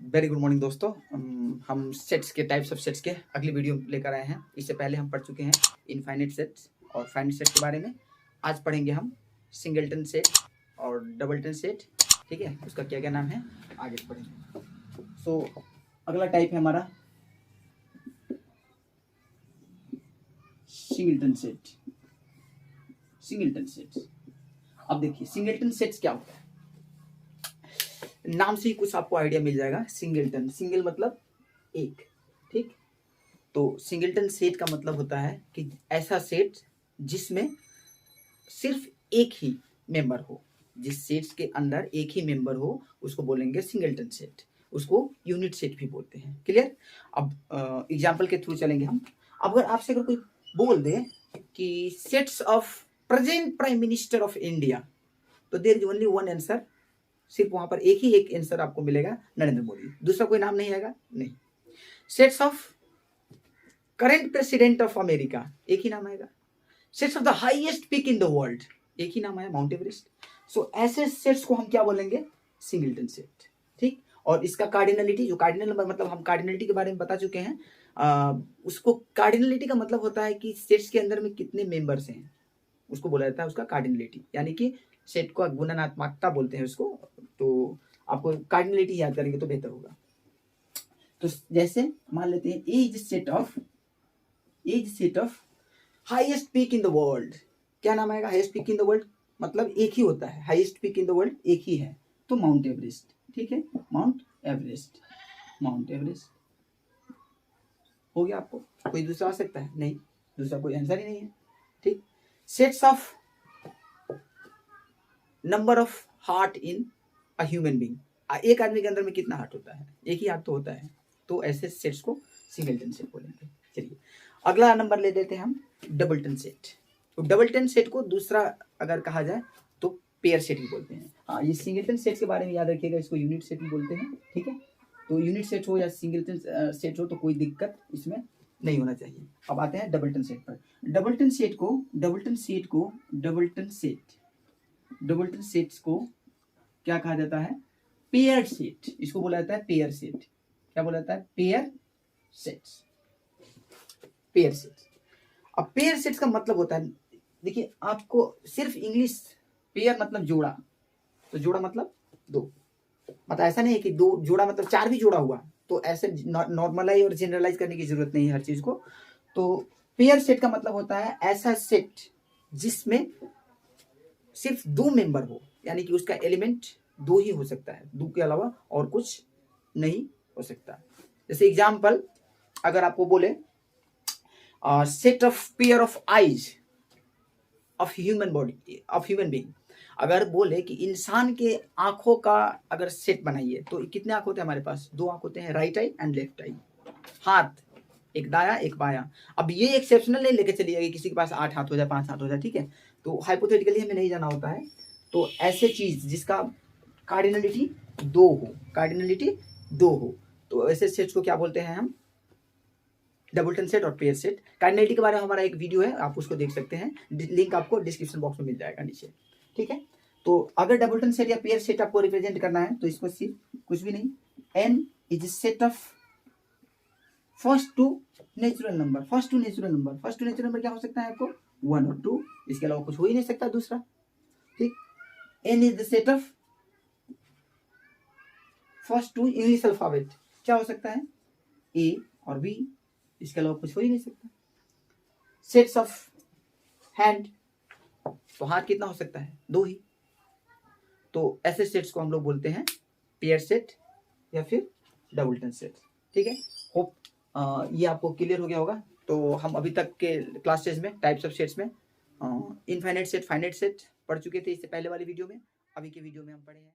Very good morning दोस्तों। हम sets के टाइप्स ऑफ सेट्स के अगली वीडियो लेकर आए हैं। इससे पहले हम पढ़ चुके हैं इनफाइनाइट सेट्स और फाइनाइट सेट के बारे में। आज पढ़ेंगे हम सिंगलटन सेट और डबलटन सेट। ठीक है, उसका क्या क्या नाम है आगे पढ़ेंगे। सो अगला टाइप है हमारा सिंगलटन सेट। सिंगलटन सेट्स, अब देखिए सिंगलटन सेट्स क्या होता है। नाम से ही कुछ आपको आइडिया मिल जाएगा। सिंगलटन, सिंगल मतलब एक, ठीक। तो सिंगलटन सेट का मतलब होता है कि ऐसा सेट जिसमें सिर्फ एक ही मेंबर हो। जिस सेट्स के अंदर एक ही मेंबर हो उसको बोलेंगे सिंगलटन सेट। उसको यूनिट सेट भी बोलते हैं। क्लियर। अब एग्जांपल के थ्रू चलेंगे हम। अब आपसे अगर कोई बोल दे कि sets of present prime minister of India, तो there is only one answer. सिर्फ वहां पर एक आंसर आपको मिलेगा, नरेंद्र मोदी। दूसरा कोई नाम नहीं आएगा, नहीं। Sets of current president of America, एक ही नाम आएगा। Sets of the highest peak in the world, एक ही नाम आया, माउंट एवरेस्ट। सो ऐसे सेट्स को हम क्या बोलेंगे, सिंगलटन सेट। ठीक। और इसका कार्डिनलिटी, जो कार्डिनल नंबर, मतलब हम कार्डिनलिटी के बारे में बता चुके हैं। उसको कार्डिनलिटी का मतलब होता है कि सेट्स के अंदर में कितने मेंबर्स हैं, उसको बोला जाता है उसका कार्डिनलिटी। यानी कि सेट को गुणनात्मकता बोलते हैं उसको। तो आपको कार्डिनलिटी याद करेंगे तो बेहतर होगा। तो जैसे मान लेते हैं A is set of highest peak in the world. क्या नाम आएगा, highest peak in the world मतलब एक ही होता है। Highest peak in the world एक ही है, तो माउंट एवरेस्ट। ठीक है, माउंट एवरेस्ट हो गया। आपको कोई दूसरा आ सकता है? नहीं, दूसरा कोई आंसर ही नहीं है। ठीक। Sets of number of heart in a human being, एक आदमी के अंदर में कितना हार्ट होता है, एक ही हार्ट तो होता है। तो ऐसे सेट्स को सिंगलटन सेट बोलेंगे। चलिए अगला नंबर ले लेते हैं हम, डबलटन सेट। तो डबलटन सेट को दूसरा अगर कहा जाए तो पेयर सेट भी बोलते हैं। हाँ, ये सिंगलटन सेट के बारे में याद रखिएगा, इसको यूनिट सेट भी बोलते हैं। ठीक है, तो यूनिट सेट हो या सिंगलटन सेट हो तो कोई दिक्कत इसमें नहीं होना चाहिए। अब आते हैं डबलटन सेट पर। डबलटन सेट्स को क्या कहा जाता है, पेयर सेट। इसको बोला जाता है पेयर सेट। क्या बोला जाता है, पेयर सेट्स। अब पेयर सेट्स का मतलब होता है, देखिए आपको सिर्फ इंग्लिश, पेयर मतलब जोड़ा, तो जोड़ा मतलब दो। मतलब ऐसा नहीं है कि दो जोड़ा मतलब चार भी जोड़ा हुआ, तो ऐसे नॉर्मलाइज और जनरलाइज करने की जरूरत नहीं है हर चीज को। तो पेयर सेट का मतलब होता है ऐसा सेट जिसमें सिर्फ दो मेंबर हो, यानी कि उसका एलिमेंट दो ही हो सकता है, दो के अलावा और कुछ नहीं हो सकता। जैसे एग्जांपल अगर आपको बोले set of pair of eyes of human being, अगर बोले कि इंसान के आंखों का अगर सेट बनाइए तो कितने आंख होते हैं हमारे पास, दो आंख होते हैं, राइट आई एंड लेफ्ट आई। हाथ एक दाया एक बाया। अब ये एक्सेप्शनल नहीं लेके चलिए कि किसी के पास 8 हाथ हो जाए, 5 हाथ हो जाए। ठीक है, तो हाइपोथेटिकली हमें नहीं जाना होता है। तो ऐसे चीज जिसका कार्डिनलिटी दो हो, तो ऐसे सेट्स को क्या बोलते हैं हम, डबलटन सेट और पेयर सेट। कार्डिनलिटी के बारे में हमारा एक वीडियो है, आप उसको देख सकते हैं, लिंक आपको डिस्क्रिप्शन बॉक्स में मिल जाएगा नीचे। ठीक है, तो अगर डबलटन सेट या पेयर सेट आपको रिप्रेजेंट करना है तो इसको सिर्फ कुछ भी नहीं, n is set of first two natural number क्या हो सकता है आपको, 1 और 2, इसके अलावा कुछ हो ही नहीं सकता दूसरा। ठीक, n is the set of first two English alphabet, क्या हो सकता है, a और b, इसके अलावा कुछ हो ही नहीं सकता। सेट्स ऑफ हैंड, तो हाथ कितना हो सकता है, दो ही। तो ऐसे सेट्स को हम लोग बोलते हैं पेयर सेट या फिर डबलटन सेट। ठीक है, होप ये आपको क्लियर हो गया होगा। तो हम अभी तक के क्लासेस में टाइप्स ऑफ सेट्स में इनफाइनाइट सेट, फाइनाइट सेट पढ़ चुके थे इससे पहले वाली वीडियो में। अभी के वीडियो में हम पढ़े हैं